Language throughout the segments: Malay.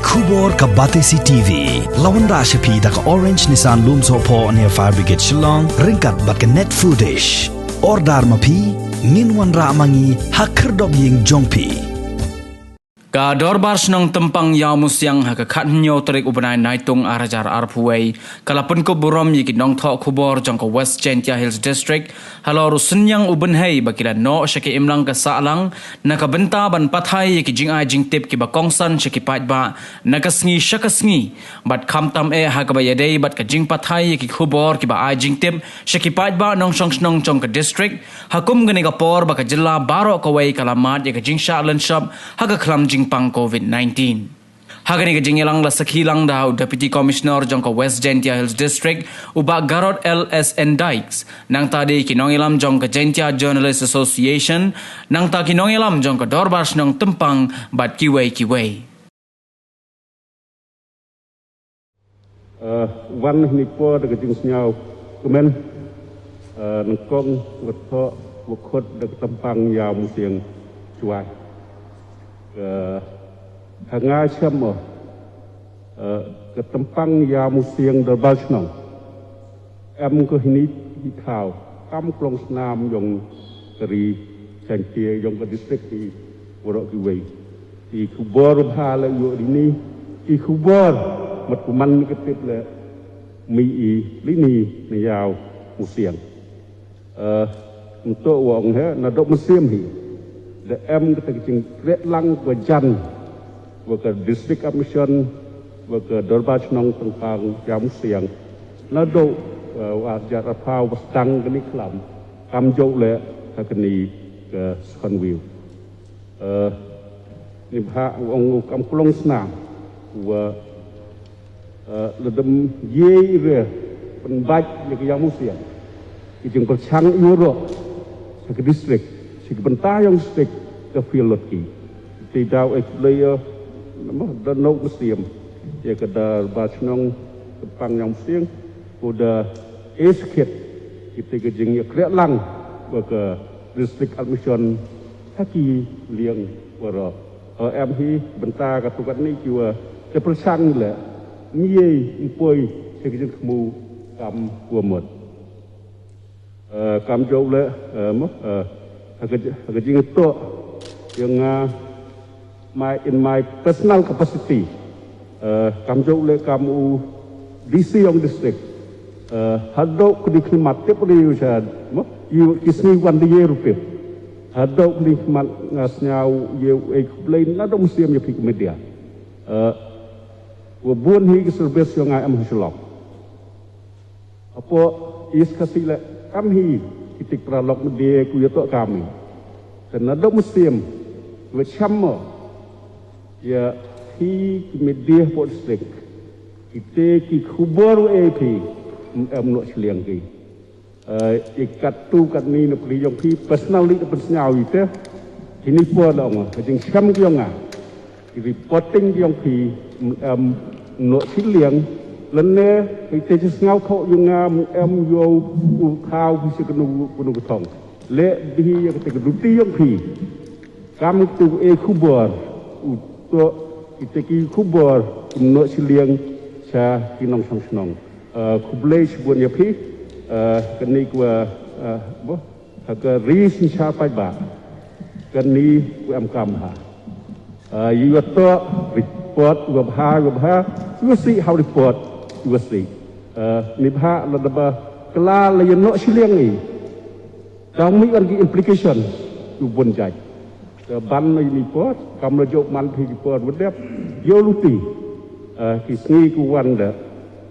Kubor ka Batesi TV. Lawan Rashapi da ka Orange Nissan Looms Hopo near Fire Brigade Shillong. Ringkat bat ka net footage. Ordar mapi. Nginwan ra mangi hakerdog ying jongpi. Ka dorbar senang tempang yau musiang haka katnyo terik ubanai naitung arajar arpuway kalapun ko burom yiki nong thok kubor jong ko West Gentia Hills District halor sunyang ubanhei bakila no shaki imlang ka saalang nakabenta ban pathai yiki jing ai jing tip ki ba kongsan shaki pat ba nakasngi shakasngi bat khamtam haka ba yadei bat ka jing pathai yiki kubor ki ba ai jing tip shaki pat ba nong shong snong jong ka district hakum gani ka por ba ka jilla baro ka wai kalamat yiki jing shalan shop haka khlam jing pang COVID-19. Hagani ka jingilang la sakhilang daw Deputy Commissioner jong ka West Gentia Hills District uba Garot LSN Dykes nang tadi kinongilam jong ka Gentia Journalists Association nang ta kinongilam jong ka dorbars ng tempang bat kiway. Wan ni po da jing snyaw kumen nang kong wetho wkhot da tempang yaw musiang chuai hangai chamo ke tempang ya musiang dorbal snong em ko hini hitau kam klong snam yong keri chantie yong ke district di borok kiwei di kubor bha la yo ini i kubor mat kuman ketip le mi i lini ne yaw musiang untuk wong he na dok musim hi the em kita kecing krek lang wajan waka district admission waka dorbach nong tengpang jam siang nado wajar apau wastang kini kelam kam jauh le kini ke Skonville ni bah ong kam kulong senam wa ledem ye re penbaj ni ke jam siang kecing perchang euro ke district si bentayong stick ke filotki tidak player dan no museum ya kada bachnong tepang yang siang udah esket kita kejeng ya krek lang ke district admission haki liang wara em hi benta ka tukat ni kiwa ke persang le mie impoi ke kejeng kemu kam kuamot kam jau le agak itu yang in my personal capacity kamu jauh kamu DC yang district hadok kedikmat tiap hari usah kisni wan dia rupiah hadok kedikmat ngasnyau ye lain ada museum yang fikir media wabun hi keserbes yang am hasilok apa is kasih le kami titik pralog media kuyatok kami dan ada musim macam ya hi media po district kita ki kubur AP nok seliang ki ikat tu kat ni nak beli yang pi personally personal itu ini po dong jeng sam ki yang reporting yang pi nok seliang lenne kita just ngau kau yang yo kau bisa kenu ketong le bihi yang kita keduti yang pi kami tu kubur untuk kita ki kubur nok seliang sa kinong sang kublai sebuan ya pi keni kwa ke ris siapa ba keni ku kam ha you to report wabha you see how report USD nibha ladaba kala la no siliang ni kami lagi implication tu bonjai ban ni pot kam la jok man phi pot wadep yo luti kisni ku wanda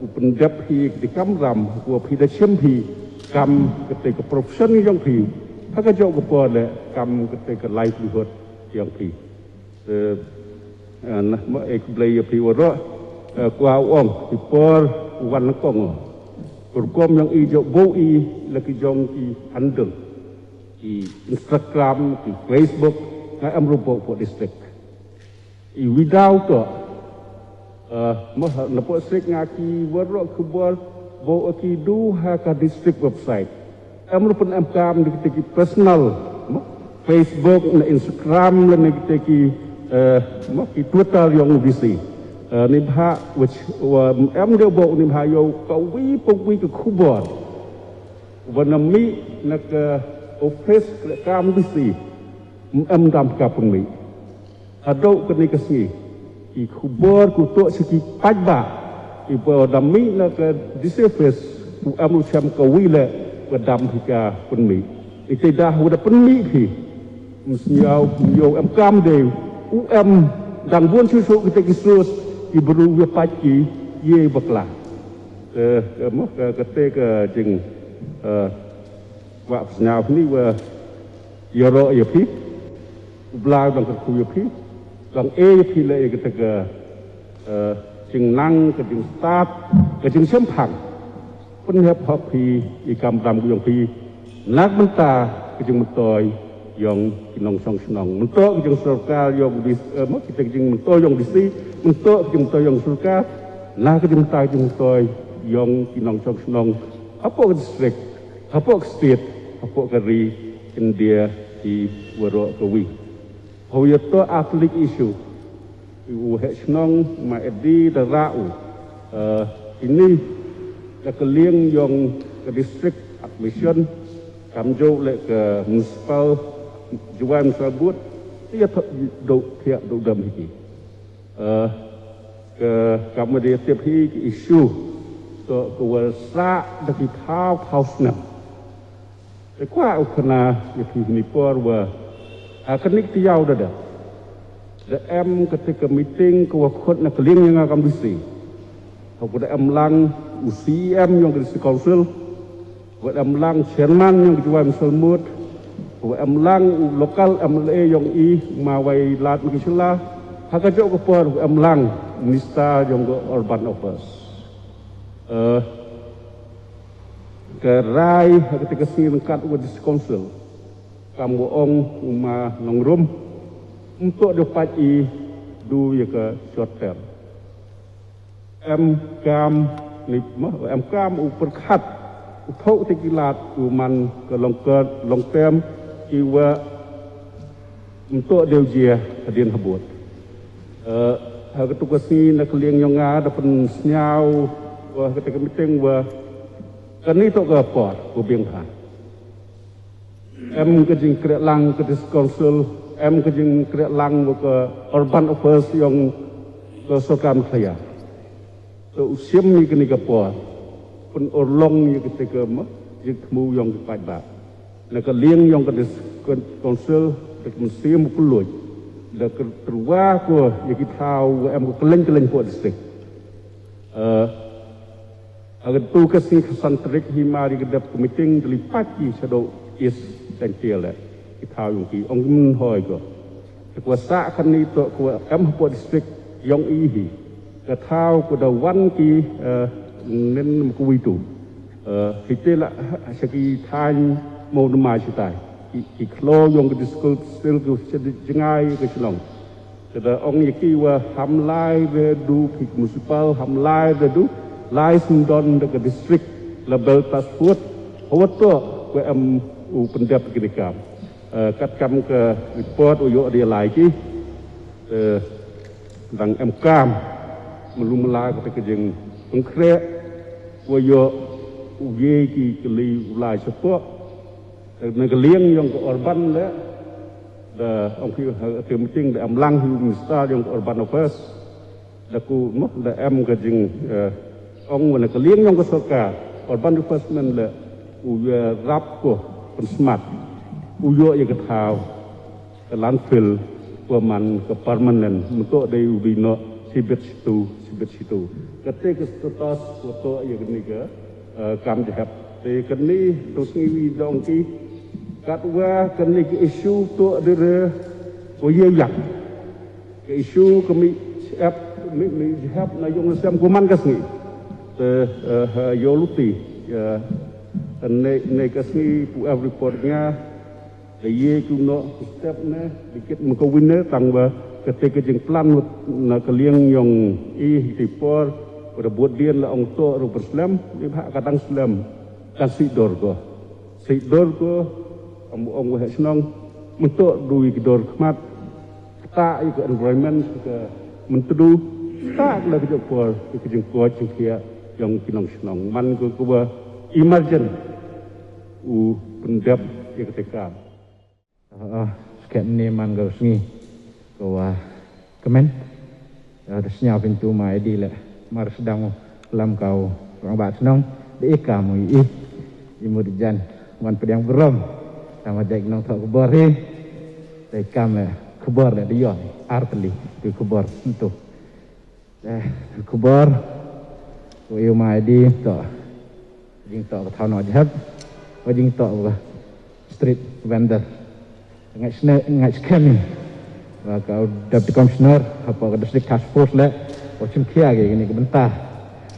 ku pendap hi di kam ram ku phi da chem phi kam kete ke profession yang phi haka jok ku pot le kam kete ke livelihood yang phi nah ma ek blay phi waro qua ông thì por quan công program yang ijo boi lagi jong ki handeng ki Instagram ki Facebook ngai am rupo for district I without to mah napo sek ngaki waro kubor bo ki du ha ka district website am rupo am kam di personal Facebook na Instagram la ni ki Twitter yang bisi นิพะว่าเดียวบอกนิพะโยกวีปกวีกับคูบอร์ดวันนั้นมีนักออฟฟิศกรรมดิสีดำกับปุ่นมีada kini kesini, i kubur kutuk segi pajak, i berdami nak di surface, tu amu cam kawila berdam hingga penmi. Itu dah udah penmi ki, mestinya kam deh, dan buan susu kita kisus, i beru pagi ye baklah. Ketika jeng wak senyap ni yoro yapi, belah dan kerkuyapi. Bang pila ketika jeng nang ke jeng start ke jeng sempang penhap hapi ikam ram yang pi nak mentah ke jeng mentoy yang kinong song senong mentok ke jeng surga yang di kita ke jeng mentoy yang disi mentok ke jeng mentoy yang surga nak ke jeng mentah jeng mentoy yang kinong song senong apa ke district apa ke state apa ke ri India di Warok Kewi. Hoyato atlet isu, senang maedi darau. Ini kekeliling yang ke distrik admission, kamjo le ke municipal juan tersebut, ia tiap dam hiki. Ke kami dia tiap hiki isu ke warsa dari pau senam. Kuat kena ini porwa. Kenik tiaw dah. Ketika meeting kewakut nak keling yang akan bisi. Kalau lang UCM yang di council, kalau lang chairman yang ketua Selmut, kalau lang lokal MLA yang mawai lat mengislah, hak jauh kepor lang minister yang urban affairs. Kerai ketika singkat di council. Kamu rumah nongrum untuk dapat du ya ke short term. Kam perkat untuk tikilat uman ke long term iwa untuk dia hadian habut. Ketua si nak liang yang ada pen senyau ketika meeting kan itu ke apa biangkan. Kejing kerek lang ke diskonsul, kejing kerek lang ke urban affairs yang ke sokam saya. So usiam ni kini kapor, pun orlong yang ketika yang temu yang kepada. Nak liang yang ke diskonsul, dek musim puluh, dek terwa ko yang kita tahu ke keleng ko distrik. Agar tu kasih kesan terik himari kedap meeting delipati shadow is sentil le kita yung ki ong mun hoy ko kuasa kan ni to ku po district yang ihi ka thau ku da wan ki nen ku witu hitela saki than mo ma chitai ki klo yung ki school still ku jengai ke chlong kada ong yaki wa ham lai ve du ki municipal ham lai ve du lai sundon de district label passport hoto ku pendap kenikam kat kam ke report uyuk dia lagi tentang kam melum la ketika jeng pengkrek uyuk uye ki keli ulai sepok nak liang yang ke urban le da ong ki meeting da amlang minister yang ke urban affairs da ku da ke jeng ong nak liang yang ke soka urban affairs men le uye rap ko smart uyo yang ketau ke landfill peman ke permanent untuk dari ubino sibet situ ketika status foto yang ni ke kam jahap kini terus ngiwi dongki katwa kini ke isu tu ada uye yak ke isu kami siap mi jahap na yung siam kuman kasni yoluti ya Nek kasih puas reportnya, dia kuno step ne, dikit mengkawinnya tangga ketika jeng plan nak keliang yang tipor pada buat dia lah untuk rupa Islam, dia hak kadang Islam kan sidor ko, ong senang mentok dui kedor kemat, tak ikut environment ke mentedu tak lah kejauh kejengkuat jengkia yang kinong senong man kuba emergent pendap yang ketika sket ni man kau sengi kau kemen ada senyap pintu mai di le mar sedang lam kau orang bat senong de kamu imut jan man pedang gerom sama jek nong thok kubor he de kam le kubor le dia artli tu kubor untuk kubor yêu mai đi tọ jing tọ thao nọ jab và jing tọ street vendor ngai scamming và kau deputy commissioner apa district task force le macam kia gini kebentar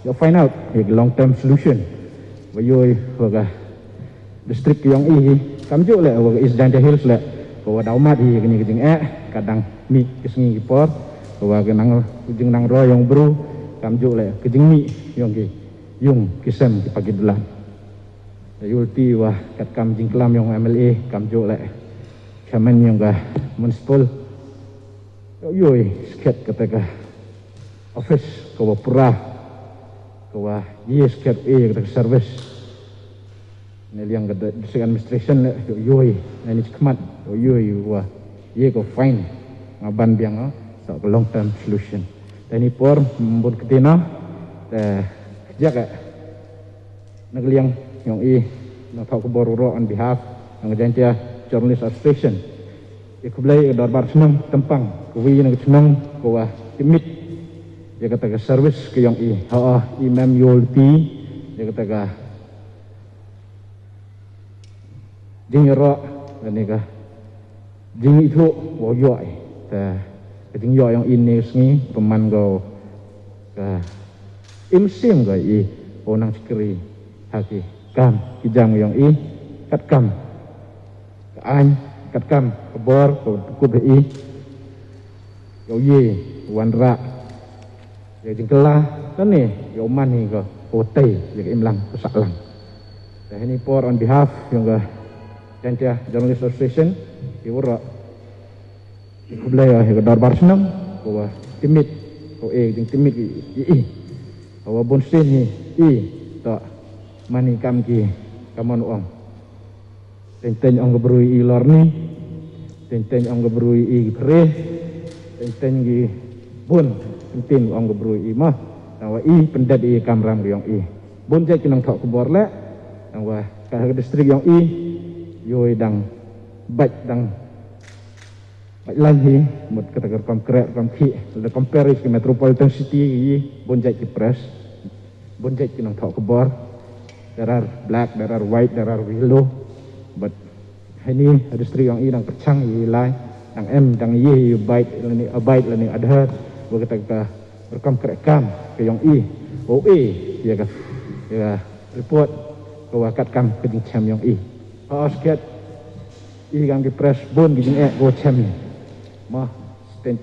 you find out long term solution và yoi và district yang kam jo le wa East Janja Hills le ko dau mat gini jing kadang mi kesengi por wa kenang jing nang ro yang bru kam jo le kejing mi yang ki yung kisem ki pagi dulan yulti wa kat kam jing kelam yang MLA kam jo le chairman yang ga municipal yoi sket kataka office ko pura ko wa yes sket kataka service neliang ga district administration le yoi nani khmat yoi wa ye ko fine ngaban biang so long term solution tani por mbun ketina jaga nagliang yang na thau ko ro on behalf ng Jantia Journalist Association ikublay darbar senang tempang kuwi nang senang ko timit ya kata service ke yang imam yulti ya kata jingro ni ka jing itu wo yoi jing yo yang ini sengi peman go ka imsim go onang sikri haki kam kijang yang kat kam an kat kam kebor ko yo ye wanra ya jingkela kan ni yo man ni go hotel ya imlang saklang ini por on behalf yang ga Jantia Journalist Association iwara ikublay ya darbar senang ko timit ko jing timit ko bonsin ni ta mani kam ki kamon ong ten ong gebrui lor ni ten ong gebrui pre ten gi bun ten ong gebrui mah tawa pendat kamram yang bun je kinang thok kubor le tawa ka distrik yang yoi dang baj dang baj lagi mut kata konkret ki le compare ke metropolitan city bonjai ki press bonjai ki nang thok kubor there are black there are white there are yellow but ini distrik yang dang percang lai dang em dang ye bite lani adher bo kata berkonkret kam ke yang ya ka ya report ko kat kam ke ding cham yang sket gang di press bon gijing go cham mah ten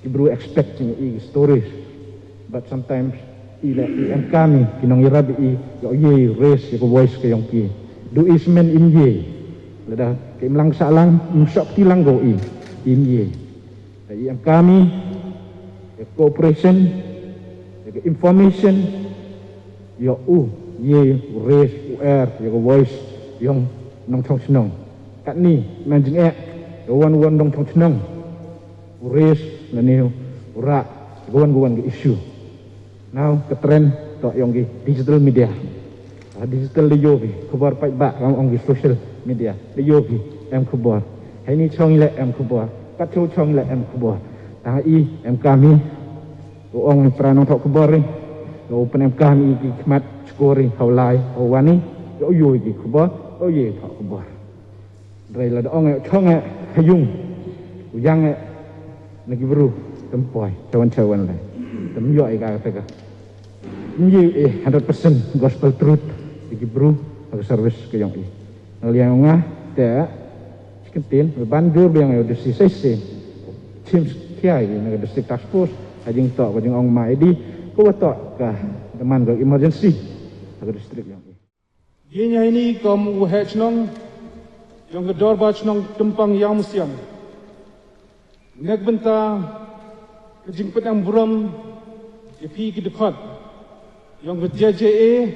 ibru expecting stories but sometimes em kami kinong irabi yo ye race yo voice ke yong ki do ismen in ye lada ke imlang salang musok tilang go in ye em kami cooperation information yo ye race yo voice yang nong chong senong kat ni manjing wan dong chong senong race lani ura wan ke issue now ke trend to yang ke digital media digital le yo bi khabar pai ba ong ke social media le yo bi em khabar hai ni chong le em khabar kat chong le em khabar ta em kami ong pranong thok khabar ni open em kami ki khmat scoring haulai hawani yo ki khabar ye thok khabar drai la ong chong hayung yang nagi bru tempoi cawan lai tem yo ga ka ni 100% gospel truth nagi bru ag service ke yang ngaliang ngah te skentin bandur yang yo disi sese tim kiai nagi district task force ajing tok ajing ong mai di ko tok ka teman go emergency ag district yang Yenya ini kaum uhet nong yang kedor bach nong tempang yang musiang. Nek benta kejing pedang buram yapi kedekot yang berjajae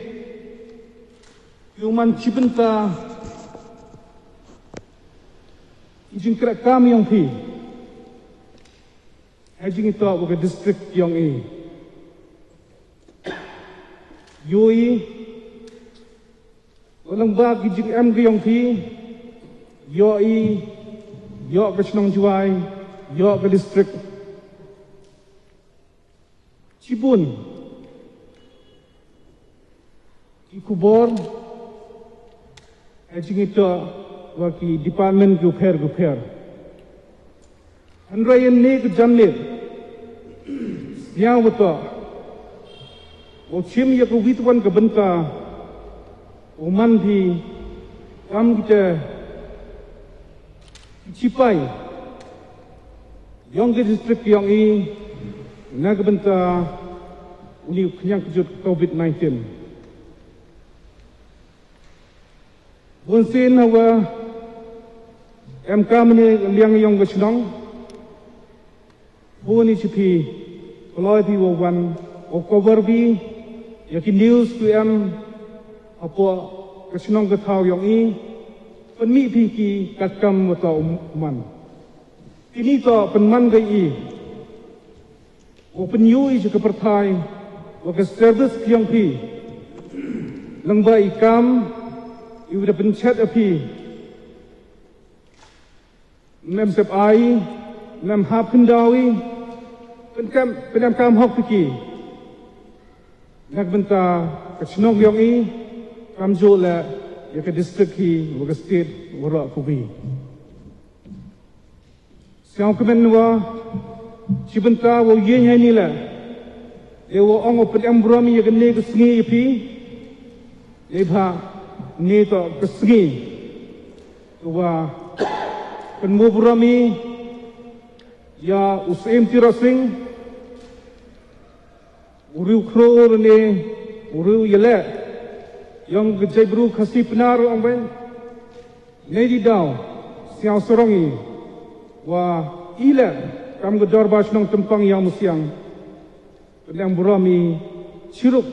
human cibenta ijing kerak kami yang pi ijing itu bukan distrik yang yui walang bagi jing em yang pi yoi yo ke Senong Juai yo ke distrik Cibun Kubor ejing itu waki department guper Andrayan ni ke janlit yang betul Ocim ya ke wituan ke benta Oman di kam kita cipai yang ke distrik yang nak benta uni kenyang kejut COVID-19 bunsin hawa MK meni liang yang kesenong buni cipi kalau di wawan Oktober bi yakin news tu apa kesenong ketau yang penmi piki katkam atau man ini to penman gai open yu je kepertai wa ke service yang pi lengba ikam iu da pencet api nem sep ai nem hap kendawi penkam kam hok piki nak benta kesenong yang kamjo la ya ke distrik hi wa ke state wara kubi siang kemen wa cibenta wa yen ni la e wa ong open ambrami ya ke ne ke sngi pi e bha ne to ke sngi wa penmu brami ya usim tirasing uriu kro ne uriu yele yang gejai beru kasih penar orang bain nedi daw siang sorongi wa ila kam gedor bas nong tempang yang musiang pedang burami cirup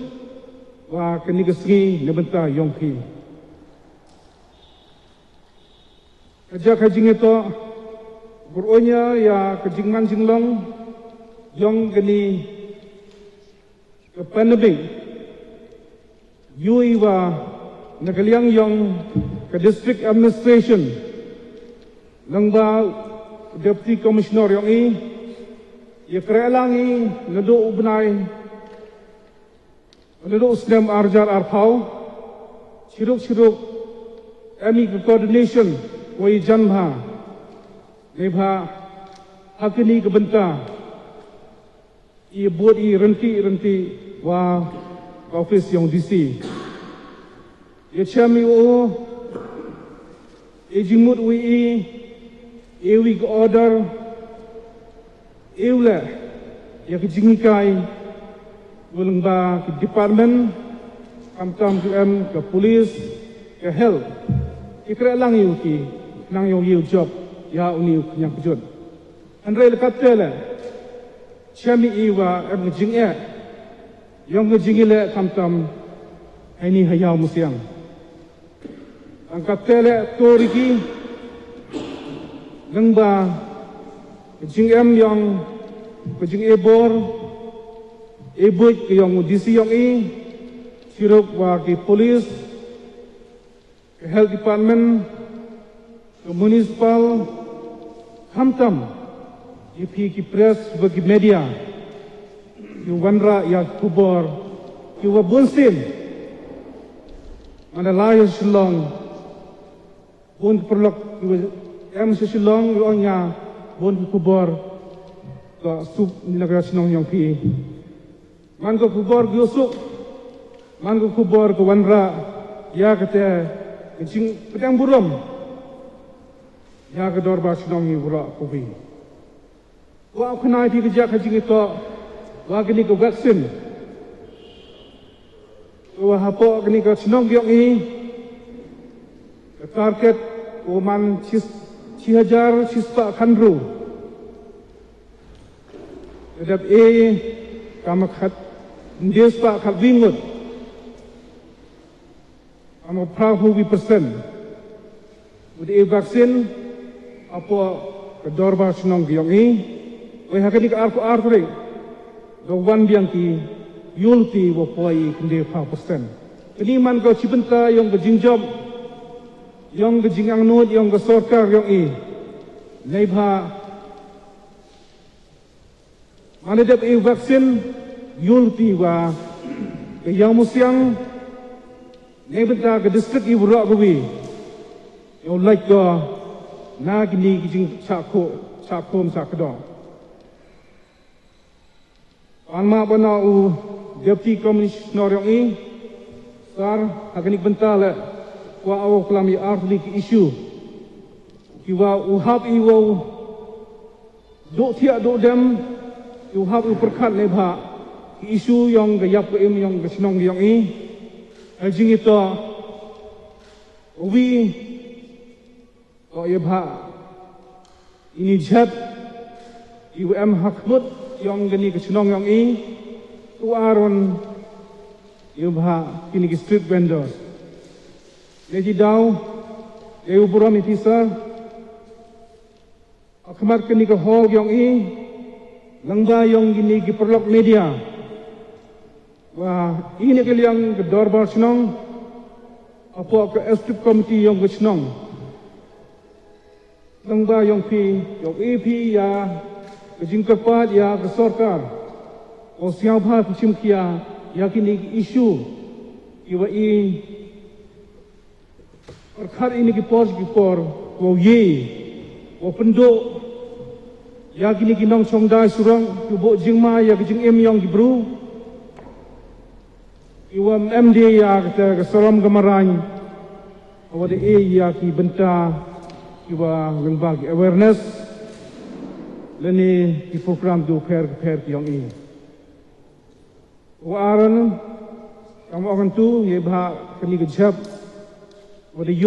wa keni kesengi nebenta yongki kerja kajing itu beronya ya kajing man jinglong yang keni kepanebing yui wa nakaliang yang ke district administration langba deputy commissioner yang ya kerelangi nado ubnai nado usnam arjar arpau chiruk ami coordination wai janha nebha hakini ke benta i buat i renti wa office yang DC ya chami o ejimut wi ewi order eula ya kejingikai welengba ke department kamtam ke polis ke health ikra lang yu ki nang yu job ya uni yang kejut andre lekat tele chami iwa em jingya yang ngejingile kamtam ini hayau musiang angkat tele toriki lengba jingem yang kejing ebor ebut yang DC yang siruk wa ki polis ke health department ke municipal kamtam ipi ki press bagi media yu wanra ya kubor yu wa bunsin mana layo silong bun perlok yu em silong yu nya bun kubor ka sup ni negara Senong yang pi man ko kubor yu sup man ko kubor ko wanra ya kate jing pedang buram ya ke dorba Senong yu ra ko pi wa khna ti ke ja khajing itu wa kini ko vaksin wa hapo kini ko Senong yang target oman 6,000 sispa khandru Kedap kama khat Ndies pak khat wingut. Kama prahu persen. Udah vaksin apa kedorba senong giong wei hakani ka arko artring. Gawan biang ki yulti wo poi kende 5%. Ini man ko cibenta yang gejingjom yang gejingang nut yang gesorkar yang Naibha mana dap vaksin yulti wa yang musyang naibenta ke distrik ibra gawi yang like go na gini gijing chakom sakdo anma bana u deputy commissioner yang sar hakani bentala wa aw klami artli issue kiwa uhab iwo do tia do dem uhab u perkat lebha isu yang gayap ke yang kesenong yang ajing itu ubi ko yebha ini jab IWM hakmut yang gani kesenong yang tu aron yebha ini street vendors leji daw eu buram itisa akmar kini ke hall yang langba yang gini ki perlok media wah ini kalian ke dorbar senong apa ke executive committee yang ke senong langba yang EP ya ke jingkapat ya ke sorkar o siapa kisim kia ya kini isu kiwa perkara ini ki por wo wo penduk ya kini kinong songdai surang kubo jingma ya kijing yang gibru iwam MD ya kata kesoram gemarang awade ya ki benta kiwa lengbag awareness leni ki program do per yang waran kamu akan tu ye bah kini kejap wade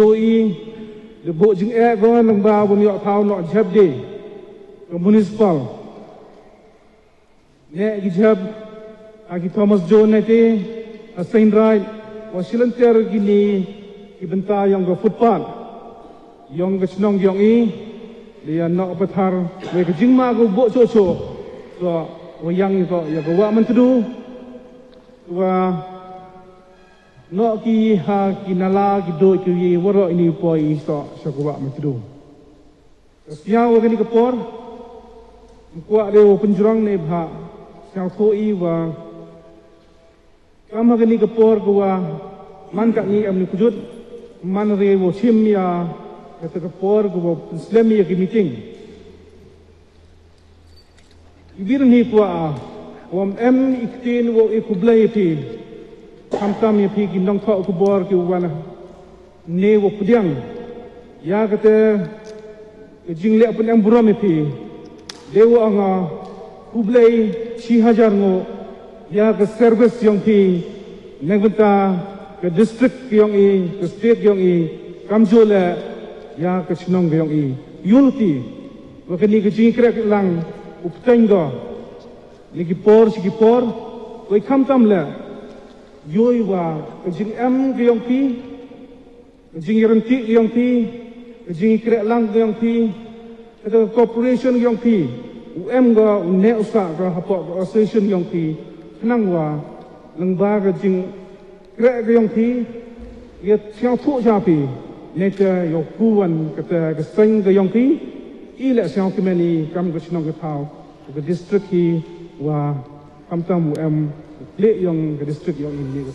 de bo jing go lengba bo mi thau no jab de municipal ne gijab agi Thomas John nete asain right wasilanter gini ibenta yang go footpath yang go snong yang dia nak petar we jingma go bo cho so wayang ko ya go wa man tu wa no ki ha kinala ki do ki woro ini poi so sakwa matidu sia wa gani kapor ko ade penjurang ne bha sia ko wa kam gani kapor ko wa man ka ni amni kujut man re wo chim ya kata kapor ko muslim ya ki meeting ibir ni ko wam iktin wo ikublai ti kam ya pi ginong tho ku bor ki wana ne wo pudiang ya kate jingle pun ang buram pi dewo anga kublai 6000 ngo ya ke service yang pi nengbenta ke district yang ke state yang kamjole ya ke chnong yang unity wa kini ke jingkrek lang uptengo ni ki por we kam tam la yoi wa jing geyong pi jing ranti geyong pi jing krek lang geyong pi ada corporation geyong pi ga ne usa ga hapo association geyong pi nang wa lengba ga jing krek geyong pi ye siang thu ja pi ne te yo kuwan ka te seng geyong pi ile siang kimeni kam ga chnong ga thau ga district ki wa kam tam le yang ke district yang ini